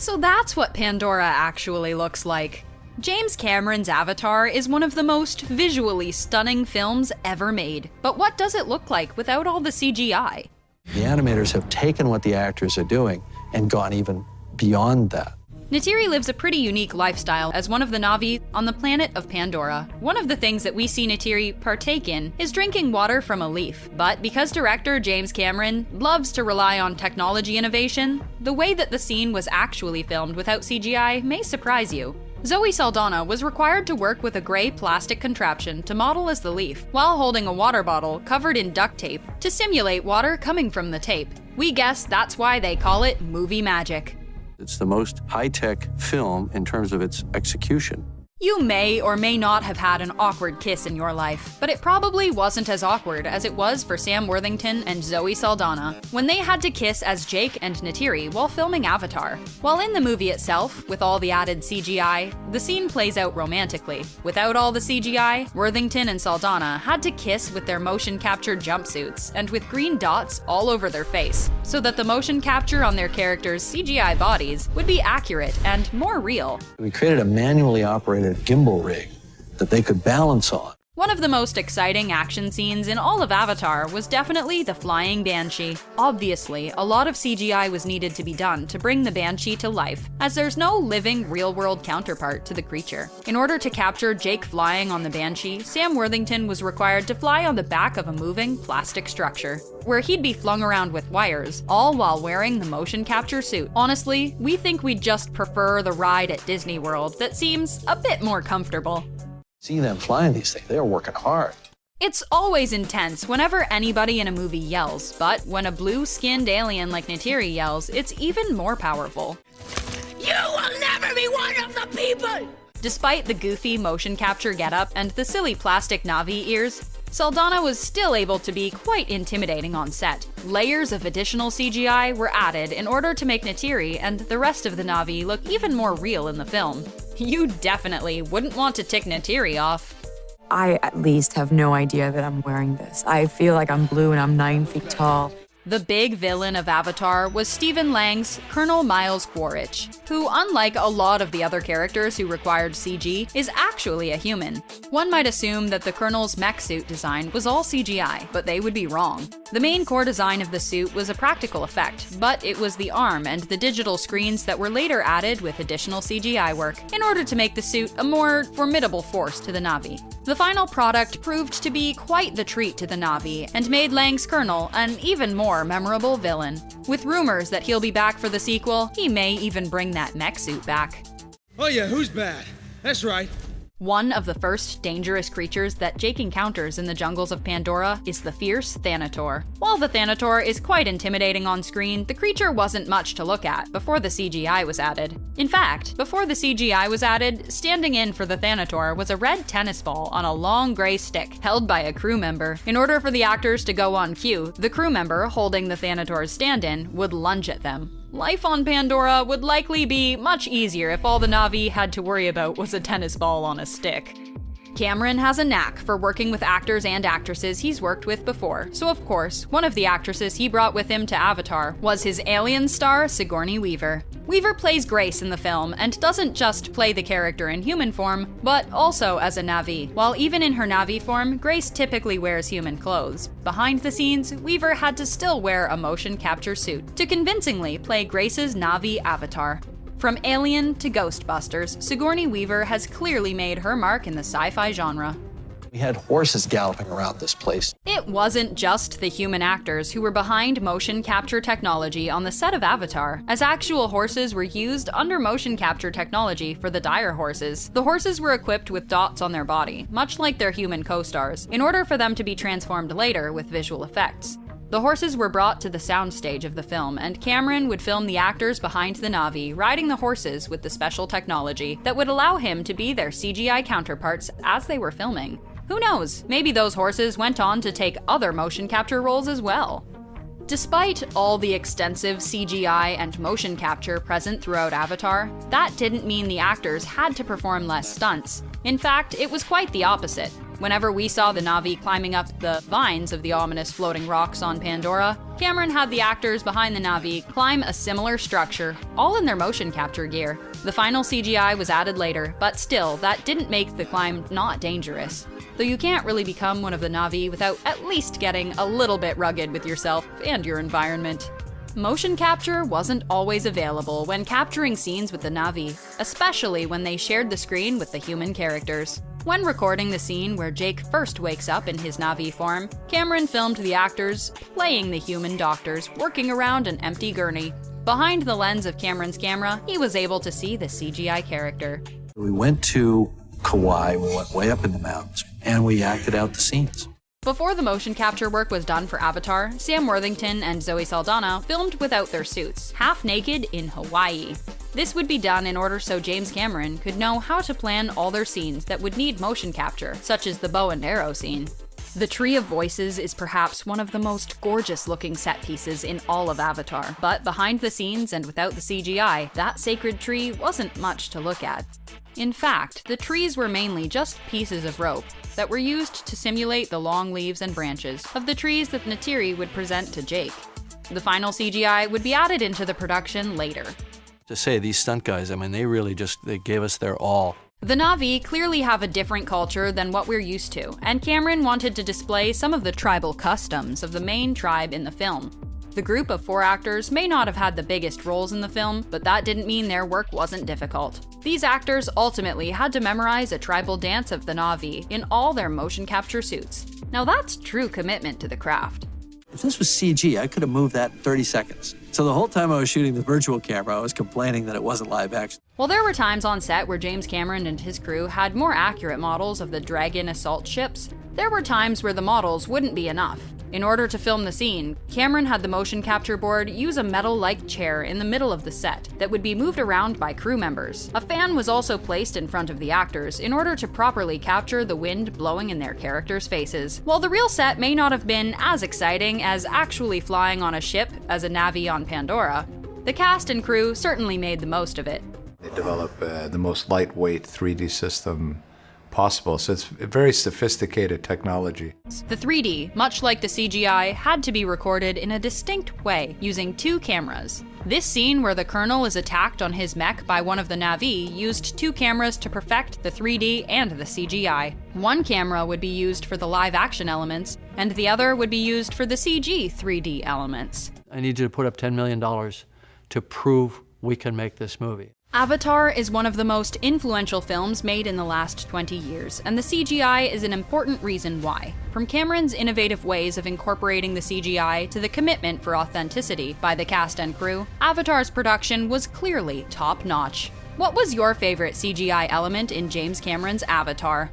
So that's what Pandora actually looks like. James Cameron's Avatar is one of the most visually stunning films ever made. But what does it look like without all the CGI? The animators have taken what the actors are doing and gone even beyond that. Neytiri lives a pretty unique lifestyle as one of the Na'vi on the planet of Pandora. One of the things that we see Neytiri partake in is drinking water from a leaf. But because director James Cameron loves to rely on technology innovation, the way that the scene was actually filmed without CGI may surprise you. Zoe Saldana was required to work with a gray plastic contraption to model as the leaf, while holding a water bottle covered in duct tape to simulate water coming from the tape. We guess that's why they call it movie magic. It's the most high-tech film in terms of its execution. You may or may not have had an awkward kiss in your life, but it probably wasn't as awkward as it was for Sam Worthington and Zoe Saldana when they had to kiss as Jake and Neytiri while filming Avatar. While in the movie itself, with all the added CGI, the scene plays out romantically. Without all the CGI, Worthington and Saldana had to kiss with their motion capture jumpsuits and with green dots all over their face, so that the motion capture on their characters' CGI bodies would be accurate and more real. We created a manually operated gimbal rig that they could balance on. One of the most exciting action scenes in all of Avatar was definitely the flying banshee. Obviously, a lot of CGI was needed to be done to bring the banshee to life, as there's no living, real-world counterpart to the creature. In order to capture Jake flying on the banshee, Sam Worthington was required to fly on the back of a moving plastic structure, where he'd be flung around with wires, all while wearing the motion capture suit. Honestly, we think we'd just prefer the ride at Disney World that seems a bit more comfortable. See them flying these things, they are working hard. It's always intense whenever anybody in a movie yells, but when a blue-skinned alien like Neytiri yells, it's even more powerful. You will never be one of the people! Despite the goofy motion capture getup and the silly plastic Na'vi ears, Saldana was still able to be quite intimidating on set. Layers of additional CGI were added in order to make Neytiri and the rest of the Na'vi look even more real in the film. You definitely wouldn't want to tick Neytiri off. I at least have no idea that I'm wearing this. I feel like I'm blue and I'm 9 feet tall. The big villain of Avatar was Stephen Lang's Colonel Miles Quaritch, who, unlike a lot of the other characters who required CG, is actually a human. One might assume that the Colonel's mech suit design was all CGI, but they would be wrong. The main core design of the suit was a practical effect, but it was the arm and the digital screens that were later added with additional CGI work in order to make the suit a more formidable force to the Na'vi. The final product proved to be quite the treat to the Na'vi and made Lang's Colonel an even more memorable villain. With rumors that he'll be back for the sequel, he may even bring that mech suit back. Oh yeah, who's bad? That's right. One of the first dangerous creatures that Jake encounters in the jungles of Pandora is the fierce Thanator. While the Thanator is quite intimidating on screen, the creature wasn't much to look at before the CGI was added. In fact, before the CGI was added, standing in for the Thanator was a red tennis ball on a long gray stick held by a crew member. In order for the actors to go on cue, the crew member holding the Thanator's stand-in would lunge at them. Life on Pandora would likely be much easier if all the Na'vi had to worry about was a tennis ball on a stick. Cameron has a knack for working with actors and actresses he's worked with before, so of course, one of the actresses he brought with him to Avatar was his alien star, Sigourney Weaver. Weaver plays Grace in the film and doesn't just play the character in human form, but also as a Na'vi. While even in her Na'vi form, Grace typically wears human clothes. Behind the scenes, Weaver had to still wear a motion capture suit to convincingly play Grace's Na'vi avatar. From Alien to Ghostbusters, Sigourney Weaver has clearly made her mark in the sci-fi genre. We had horses galloping around this place. It wasn't just the human actors who were behind motion capture technology on the set of Avatar, as actual horses were used under motion capture technology for the dire horses. The horses were equipped with dots on their body, much like their human co-stars, in order for them to be transformed later with visual effects. The horses were brought to the soundstage of the film, and Cameron would film the actors behind the Na'vi riding the horses with the special technology that would allow him to be their CGI counterparts as they were filming. Who knows, maybe those horses went on to take other motion capture roles as well. Despite all the extensive CGI and motion capture present throughout Avatar, that didn't mean the actors had to perform less stunts. In fact, it was quite the opposite. Whenever we saw the Na'vi climbing up the vines of the ominous floating rocks on Pandora, Cameron had the actors behind the Na'vi climb a similar structure, all in their motion capture gear. The final CGI was added later, but still, that didn't make the climb not dangerous. Though you can't really become one of the Na'vi without at least getting a little bit rugged with yourself and your environment. Motion capture wasn't always available when capturing scenes with the Na'vi, especially when they shared the screen with the human characters. When recording the scene where Jake first wakes up in his Na'vi form, Cameron filmed the actors playing the human doctors working around an empty gurney. Behind the lens of Cameron's camera, he was able to see the CGI character. We went to Kauai, we went way up in the mountains, and we acted out the scenes. Before the motion capture work was done for Avatar, Sam Worthington and Zoe Saldana filmed without their suits, half naked in Hawaii. This would be done in order so James Cameron could know how to plan all their scenes that would need motion capture, such as the bow and arrow scene. The Tree of Voices is perhaps one of the most gorgeous-looking set pieces in all of Avatar, but behind the scenes and without the CGI, that sacred tree wasn't much to look at. In fact, the trees were mainly just pieces of rope that were used to simulate the long leaves and branches of the trees that Neytiri would present to Jake. The final CGI would be added into the production later. To say these stunt guys, I mean, they gave us their all. The Na'vi clearly have a different culture than what we're used to, and Cameron wanted to display some of the tribal customs of the main tribe in the film. The group of 4 actors may not have had the biggest roles in the film, but that didn't mean their work wasn't difficult. These actors ultimately had to memorize a tribal dance of the Na'vi in all their motion capture suits. Now that's true commitment to the craft. If this was CG, I could have moved that in 30 seconds. So the whole time I was shooting the virtual camera, I was complaining that it wasn't live action. While there were times on set where James Cameron and his crew had more accurate models of the Dragon assault ships, there were times where the models wouldn't be enough. In order to film the scene, Cameron had the motion capture board use a metal-like chair in the middle of the set that would be moved around by crew members. A fan was also placed in front of the actors in order to properly capture the wind blowing in their characters' faces. While the real set may not have been as exciting as actually flying on a ship as a Na'vi on Pandora, the cast and crew certainly made the most of it. They developed the most lightweight 3D system possible, so it's a very sophisticated technology. The 3D, much like the CGI, had to be recorded in a distinct way, using 2 cameras. This scene where the Colonel is attacked on his mech by one of the Na'vi used 2 cameras to perfect the 3D and the CGI. One camera would be used for the live action elements, and the other would be used for the CG 3D elements. I need you to put up $10 million to prove we can make this movie. Avatar is one of the most influential films made in the last 20 years, and the CGI is an important reason why. From Cameron's innovative ways of incorporating the CGI to the commitment for authenticity by the cast and crew, Avatar's production was clearly top-notch. What was your favorite CGI element in James Cameron's Avatar?